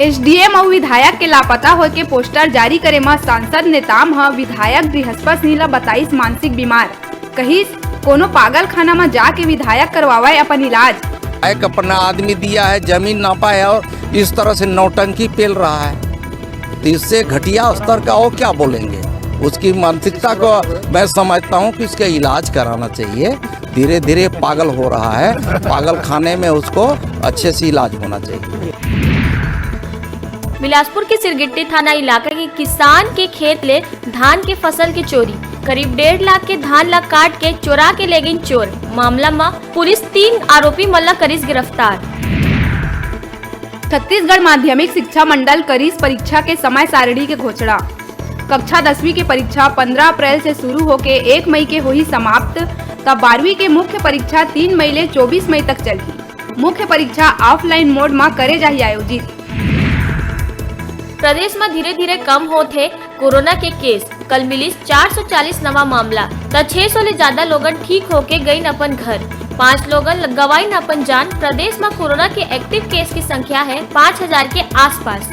SDM और विधायक के लापता होए के पोस्टर जारी करे में सांसद नेताम ह विधायक बृहस्पति सिंह ला बताइस मानसिक बीमार, कहिस कोनो पागल खाना में जाके विधायक करवावे अपन इलाज। एक अपना आदमी दिया है, जमीन नापा है और इस तरह से नौटंकी पेल रहा है, तो इससे घटिया स्तर का और क्या बोलेंगे। उसकी मानसिकता को मैं समझता हूँ कि इसका इलाज कराना चाहिए। धीरे धीरे पागल हो रहा है, पागल खाने में उसको अच्छे से इलाज होना चाहिए। बिलासपुर के सिरगिट्टी थाना इलाके के किसान के खेत ले धान के फसल की चोरी, करीब 1.5 लाख के धान ला काट के चोरा के ले गई चोर। मामला में पुलिस 3 आरोपी मल्ला करीस गिरफ्तार। छत्तीसगढ़ माध्यमिक शिक्षा मंडल करीस परीक्षा के समय सारणी के घोषणा। कक्षा 10वीं की परीक्षा 15 अप्रैल से शुरू होके 1 मई के हुई समाप्त, तब 12वीं के मुख्य परीक्षा 3 मई ले 24 मई तक चली। मुख्य परीक्षा ऑफलाइन मोड में करे जाही आयोजित। प्रदेश में धीरे धीरे कम होते कोरोना के केस, कल मिली 440 नवा मामला, तो 600 ले ज्यादा लोगन ठीक होके गयी अपन घर, 5 लोगन गवाई अपन जान। प्रदेश में कोरोना के एक्टिव केस की संख्या है 5000 के आसपास।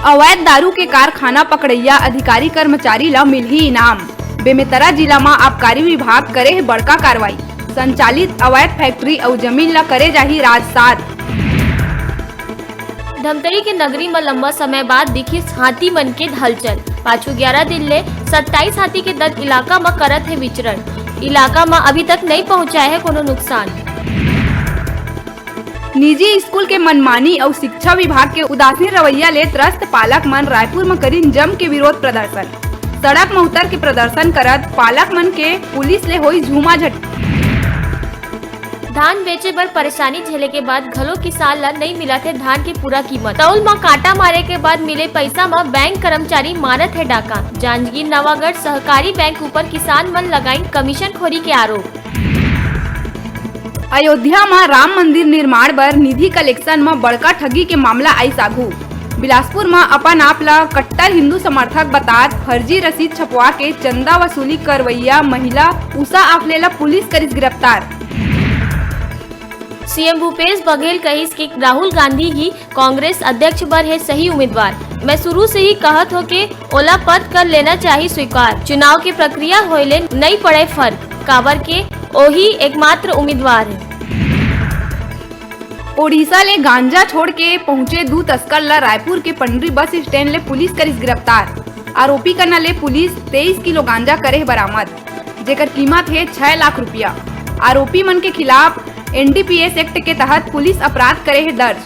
अवैध दारू के कारखाना पकड़ैया अधिकारी कर्मचारी ला मिलही इनाम। बेमेतरा जिला में आबकारी विभाग करे है बड़का कार्रवाई। संचालित अवैध फैक्ट्री और जमीन ला करे जाही राजसात। धमतरी के नगरी में लंबा समय बाद दिखी हाथी मन के हलचल। पाछू 11 दिन ले 27 हाथी के दल इलाका में करत है विचरण। इलाका में अभी तक नहीं पहुंचा है कोनो नुकसान। निजी स्कूल के मनमानी और शिक्षा विभाग के उदासीन रवैया ले त्रस्त पालक मन रायपुर में करीन जम के विरोध प्रदर्शन। सड़क में उतर के प्रदर्शन करत पालक मन के पुलिस ले होई झूमाझट। धान बेचे पर परेशानी झेले के बाद घलो किसान ला नहीं मिला थे धान की पूरा कीमत। तौल में कांटा मारे के बाद मिले पैसा में बैंक कर्मचारी मारत है डाका। जांजगीर नवागढ़ सहकारी बैंक ऊपर किसान मन लगाई कमीशन खोरी के आरोप। अयोध्या में राम मंदिर निर्माण पर निधि कलेक्शन में बड़का ठगी के मामला आई सागू। बिलासपुर में अपन आप ला कट्टर हिंदू समर्थक बतात फर्जी रसीद छपवा के चंदा वसूली करवैया महिला उषा आफलेला पुलिस करीस गिरफ्तार। सीएम भूपेश बघेल कहिस कि राहुल गांधी ही कांग्रेस अध्यक्ष बर है सही उम्मीदवार। मैं शुरू से ही कहत हो के ओला पद कर लेना चाहिए स्वीकार। चुनाव की प्रक्रिया होइले नहीं पड़े फर्क, काबर के ओही एकमात्र उम्मीदवार है। ओडिशा ले गांजा छोड़ के पहुंचे 2 तस्कर ला रायपुर के पंडरी बस स्टैंड ले पुलिस करीस गिरफ्तार। आरोपी कना ले पुलिस 23 किलो गांजा करे बरामद, जेकर कीमत है 6 लाख रुपया। आरोपी मन के खिलाफ एनडीपीएस एक्ट के तहत पुलिस अपराध करे है दर्ज।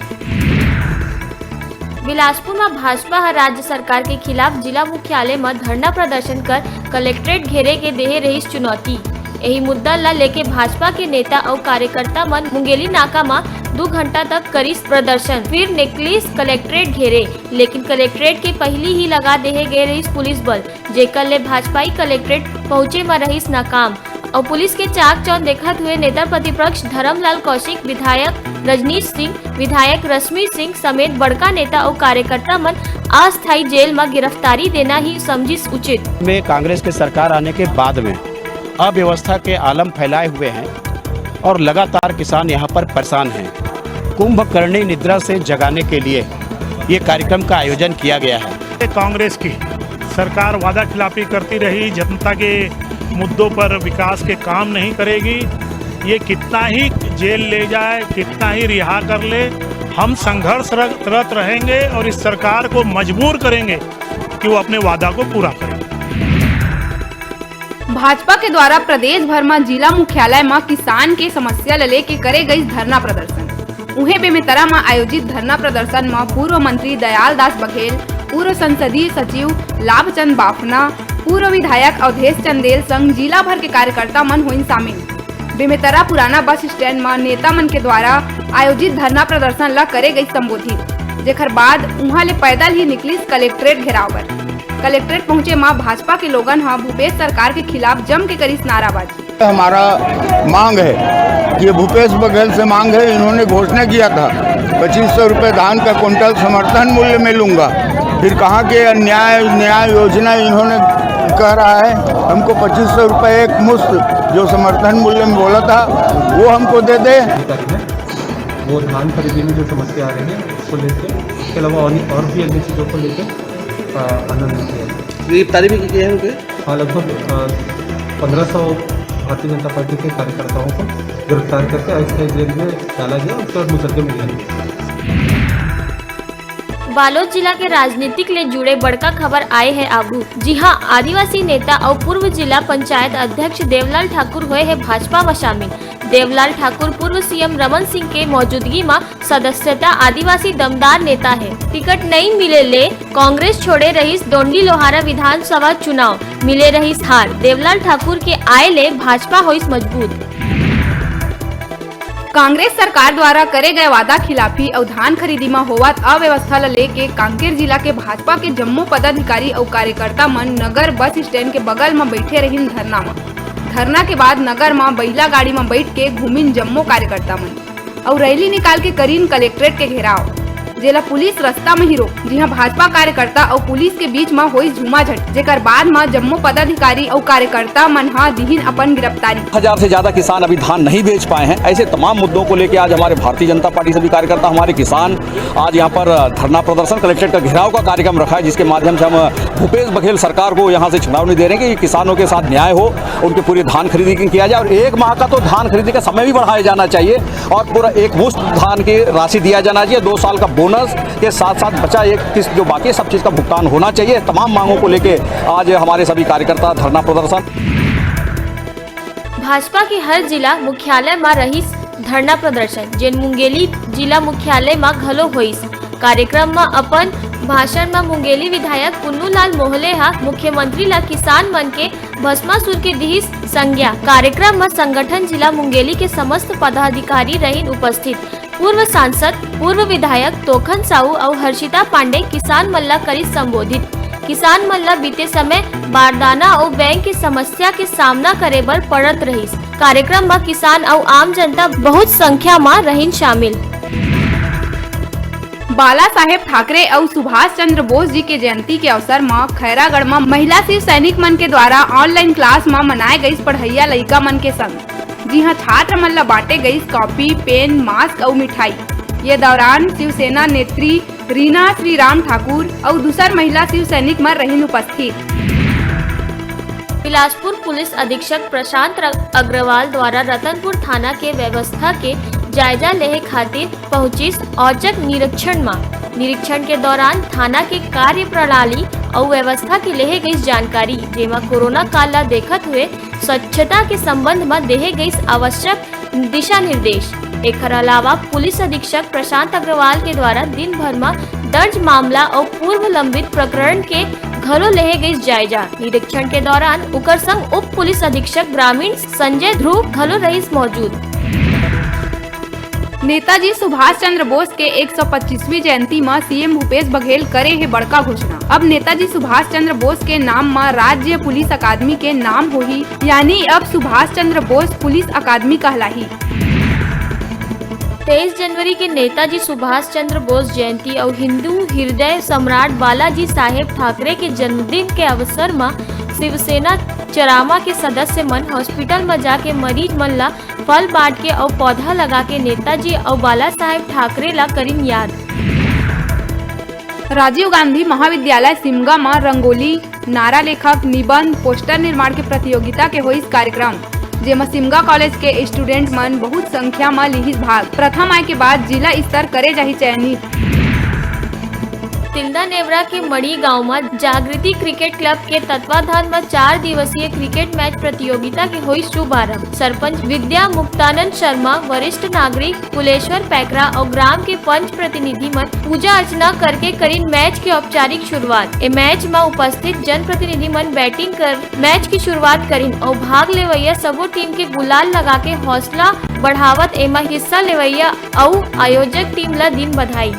बिलासपुर में भाजपा राज्य सरकार के खिलाफ जिला मुख्यालय में धरना प्रदर्शन कर कलेक्ट्रेट घेरे के देहे रही चुनौती। यही मुद्दा ला लेके भाजपा के नेता और कार्यकर्ता मन मुंगेली नाका में 2 घंटा तक करीस प्रदर्शन, फिर निकलिस कलेक्ट्रेट घेरे, लेकिन कलेक्ट्रेट के पहली ही लगा देहे गए रही पुलिस बल, जेकर ले भाजपाई कलेक्ट्रेट पहुँचे में रहीस नाकाम। और पुलिस के चाक चौंध देखते हुए नेता प्रतिपक्ष धर्मलाल कौशिक, विधायक रजनीश सिंह, विधायक रश्मि सिंह समेत बड़का नेता और कार्यकर्ता मन अस्थायी जेल में गिरफ्तारी देना ही समझिस उचित। में कांग्रेस के सरकार आने के बाद में अव्यवस्था के आलम फैलाए हुए हैं और लगातार किसान यहाँ पर परेशान हैं। कुंभकर्णी निद्रा से जगाने के लिए ये कार्यक्रम का आयोजन किया गया है। कांग्रेस की सरकार वादा खिलाफी करती रही, जनता के मुद्दों पर विकास के काम नहीं करेगी। ये कितना ही जेल ले जाए, कितना ही रिहा कर ले, हम संघर्षरत रहेंगे और इस सरकार को मजबूर करेंगे कि वो अपने वादा को पूरा करे। भाजपा के द्वारा प्रदेश भर में जिला मुख्यालय में किसान के समस्या लेके करे गई धरना प्रदर्शन। उन्हें बेमेतरा में आयोजित धरना प्रदर्शन में पूर्व मंत्री दयाल दास बघेल, पूर्व संसदीय सचिव लाभचंद बाफना, पूर्व विधायक अवधेश चंदेल संग जिला भर के कार्यकर्ता मन हुई शामिल। बेमेतरा पुराना बस स्टैंड में नेता मन के द्वारा आयोजित धरना प्रदर्शन ला करे गई संबोधित, जेकर बाद उहाँ ले पैदल ही निकलिस कलेक्ट्रेट घेराव कर। कलेक्ट्रेट पहुंचे मां भाजपा के लोगन हा भूपेश सरकार के खिलाफ जम के करीस नाराबाजी। हमारा मांग है, ये भूपेश बघेल से मांग है। इन्होंने घोषणा किया था 2500 रुपये धान का कुंटल समर्थन मूल्य में लूँगा, फिर कहाँ के न्याय योजना इन्होंने कह रहा है हमको 2500 रुपये एक मुश्त जो समर्थन मूल्य में बोला था वो हमको दे दे। वो धान खरीदी में जो समस्या आ रही है उसको लेकर, इसके अलावा और भी अन्य चीज़ों को लेकर आनंद किया है। गिरफ्तारी भी की है उनके? हाँ, लगभग 1500 भारतीय जनता पार्टी के कार्यकर्ताओं को गिरफ्तार करके अस्थायी जेल में डाला गया। उसके बाद मुकदमे में लिया। बालोद जिला के राजनीतिक ले जुड़े बड़का खबर आए हैं आगू। जी हां, आदिवासी नेता और पूर्व जिला पंचायत अध्यक्ष देवलाल ठाकुर हुए हैं भाजपा में शामिल। देवलाल ठाकुर पूर्व सीएम रमन सिंह के मौजूदगी में सदस्यता आदिवासी दमदार नेता है। टिकट नहीं मिले ले कांग्रेस छोड़े रहीस डोंडी लोहारा विधानसभा चुनाव, मिले रहीस हार। देवलाल ठाकुर के आए ले भाजपा होइस मजबूत। कांग्रेस सरकार द्वारा करे गए वादा खिलाफी और धान खरीदी में होवत अव्यवस्था ल लेके कांकेर जिला के भाजपा के जम्मू पदाधिकारी और कार्यकर्ता मन नगर बस स्टैंड के बगल में बैठे रहिन धरना में। धरना के बाद नगर में बैला गाड़ी में बैठ के घूमिन जम्मू कार्यकर्ता मन और रैली निकाल के करीन कलेक्ट्रेट के घेराव, जेला पुलिस रास्ता में ही रोक, जहां भाजपा कार्यकर्ता और पुलिस के बीच में हुई झूमाझट, जेकर बाद में जम्मू पदाधिकारी और कार्यकर्ता मन दीहिन अपन गिरफ्तारी। 1000 से ज्यादा किसान अभी धान नहीं बेच पाए हैं। ऐसे तमाम मुद्दों को लेकर आज हमारे भारतीय जनता पार्टी सभी कार्यकर्ता, हमारे किसान आज यहाँ पर धरना प्रदर्शन, कलेक्ट्रेट का घेराव का कार्यक्रम रखा है, जिसके माध्यम से हम भूपेश बघेल सरकार को यहाँ से चेतावनी दे रहे हैं कि किसानों के साथ न्याय हो, उनकी पूरी धान खरीदी किया जाए और 1 माह का तो धान खरीदी का समय भी बढ़ाया जाना चाहिए और पूरा एक मुश्त धान की राशि दिया जाना चाहिए। 2 साल का बोनस के साथ साथ बचा एक किस्त जो बाकी सब चीज का भुगतान होना चाहिए। तमाम मांगों को लेके आज हमारे सभी कार्यकर्ता धरना प्रदर्शन। भाजपा के हर जिला मुख्यालय में रहीस धरना प्रदर्शन, जेन मुंगेली जिला मुख्यालय में घलो होइस। कार्यक्रम में अपन भाषण में मुंगेली विधायक पुन्नू लाल मोहले मुख्यमंत्री ला किसान मन के भस्मासुर के दिहिस संज्ञा। कार्यक्रम में संगठन जिला मुंगेली के समस्त पदाधिकारी रहीन उपस्थित। पूर्व सांसद, पूर्व विधायक तोखन साहू और हर्षिता पांडे किसान मल्ला करी संबोधित। किसान मल्ला बीते समय बारदाना और बैंक की समस्या के सामना करे बर पड़त रहीस। कार्यक्रम में किसान और आम जनता बहुत संख्या में रहीन शामिल। बाला साहेब ठाकरे और सुभाष चंद्र बोस जी के जयंती के अवसर में खैरागढ़ में महिला शिव सैनिक मन के द्वारा ऑनलाइन क्लास में मनाए गई पढ़ैया लइका मन के संग, जी हाँ, छात्र मन ला बांटे गई कॉपी, पेन, मास्क और मिठाई। ये दौरान शिवसेना नेत्री रीना श्रीराम ठाकुर और दूसर महिला शिव सैनिक मन रहीन उपस्थित। बिलासपुर पुलिस अधीक्षक प्रशांत अग्रवाल द्वारा रतनपुर थाना के व्यवस्था के जायजा लेहे खातिर पहुंचिस औचक निरीक्षण में। निरीक्षण के दौरान थाना के कार्य प्रणाली और व्यवस्था की लेहे गई जानकारी, जेमा कोरोना काल ला देखत हुए स्वच्छता के संबंध में देहे गई आवश्यक दिशा निर्देश। एक अलावा पुलिस अधीक्षक प्रशांत अग्रवाल के द्वारा दिन भर में दर्ज मामला और पूर्व लंबित प्रकरण के घरों लेहे गई जायजा। निरीक्षण के दौरान उकर संग उप पुलिस अधीक्षक ग्रामीण संजय ध्रुव घलो रहीस मौजूद। नेताजी सुभाष चंद्र बोस के 125वीं जयंती में सीएम भूपेश बघेल करे है बड़का घोषणा। अब नेताजी सुभाष चंद्र बोस के नाम में राज्य पुलिस अकादमी के नाम होही, यानी अब सुभाष चंद्र बोस पुलिस अकादमी कहलाही। 23 जनवरी के नेताजी सुभाष चंद्र बोस जयंती और हिंदू हृदय सम्राट बालाजी साहेब ठाकरे के जन्मदिन के अवसर में शिवसेना चरामा के सदस्य मन हॉस्पिटल में जाके मरीज मन ला फल बांट के और पौधा लगा के नेताजी और बाला साहेब ठाकरे ला करीन याद। राजीव गांधी महाविद्यालय सिमगा में रंगोली, नारा लेखक, निबंध, पोस्टर निर्माण के प्रतियोगिता के हुई कार्यक्रम, जेमा सिमगा कॉलेज के स्टूडेंट मन बहुत संख्या में लिहिस भाग। प्रथम आए के बाद जिला स्तर करे जाही चयनित। तिल्दा नेवरा के मड़ी गांव में जागृति क्रिकेट क्लब के तत्वाधान में 4 दिवसीय क्रिकेट मैच प्रतियोगिता के हुई शुभारंभ। सरपंच विद्या मुक्तानंद शर्मा, वरिष्ठ नागरिक कुलेश्वर पैकरा और ग्राम के पंच प्रतिनिधि मन पूजा अर्चना करके करीन मैच की औपचारिक शुरुआत। ए मैच में उपस्थित जन प्रतिनिधि मन बैटिंग कर मैच की शुरुआत करीन और भाग लेवैया सबो टीम के गुलाल लगा के हौसला बढ़ावत एमा हिस्सा लेवैया और आयोजक टीम ला दिन बधाई।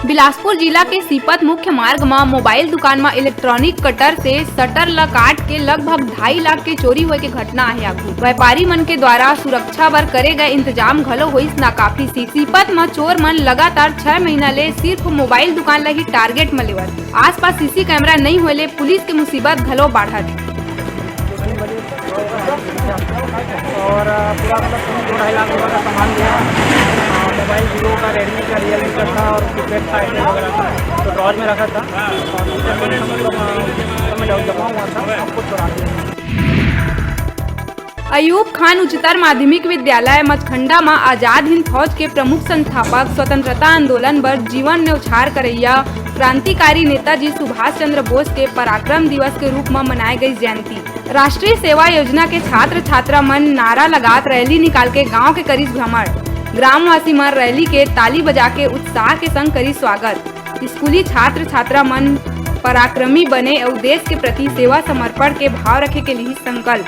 बिलासपुर जिला के सीपत मुख्य मार्ग में मोबाइल दुकान में इलेक्ट्रॉनिक कटर से शटर ला काट के लगभग 2.5 लाख के चोरी हुए के घटना है आगू। व्यापारी मन के द्वारा सुरक्षा बर करे गए इंतजाम घलो होइस नाकाफी। सीपत में चोर मन लगातार 6 महीना ले सिर्फ मोबाइल दुकान ला ही टारगेट में लेवत। आसपास सीसी कैमरा नहीं होले पुलिस के मुसीबत घलो बढ़त। और पूरा मतलब 2-2.5 लाख रुपये का सामान दिया। मोबाइल वीवो का, रेडमी का, रियलमी का था और कीपैड था, आईटेम वगैरह था, तो ड्रॉज में रखा था और जमा हुआ था, सबको चुरा दिया। अयूब खान उच्चतर माध्यमिक विद्यालय मचखंडा में आजाद हिंद फौज के प्रमुख संस्थापक, स्वतंत्रता आंदोलन बर जीवन न्यौछावर करैया क्रांतिकारी नेताजी सुभाष चंद्र बोस के पराक्रम दिवस के रूप में मनाई गई जयंती। राष्ट्रीय सेवा योजना के छात्र छात्रा मन नारा लगात रैली निकाल के गाँव के करीस भ्रमण। ग्रामवासी मन रैली के ताली बजा के उत्साह के संग करी स्वागत। स्कूली छात्र छात्रा मन पराक्रमी बने और देश के प्रति सेवा समर्पण के भाव रखे के लिए संकल्प।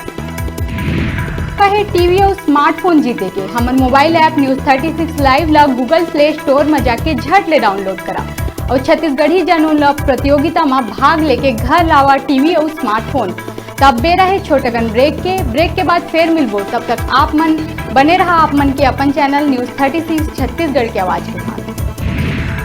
कहे टीवी और स्मार्टफोन जीते के हमर मोबाइल ऐप न्यूज 36 लाइव ला गूगल प्ले स्टोर में जाके झट ले डाउनलोड करा और छत्तीसगढ़ी जनों ला प्रतियोगिता में भाग लेके घर लावा टीवी और स्मार्टफोन। तब बे रहे छोटगन ब्रेक के बाद फिर मिलबो। तब तक आप मन बने रहा आप मन के अपन चैनल न्यूज 36 छत्तीसगढ़ की आवाज के।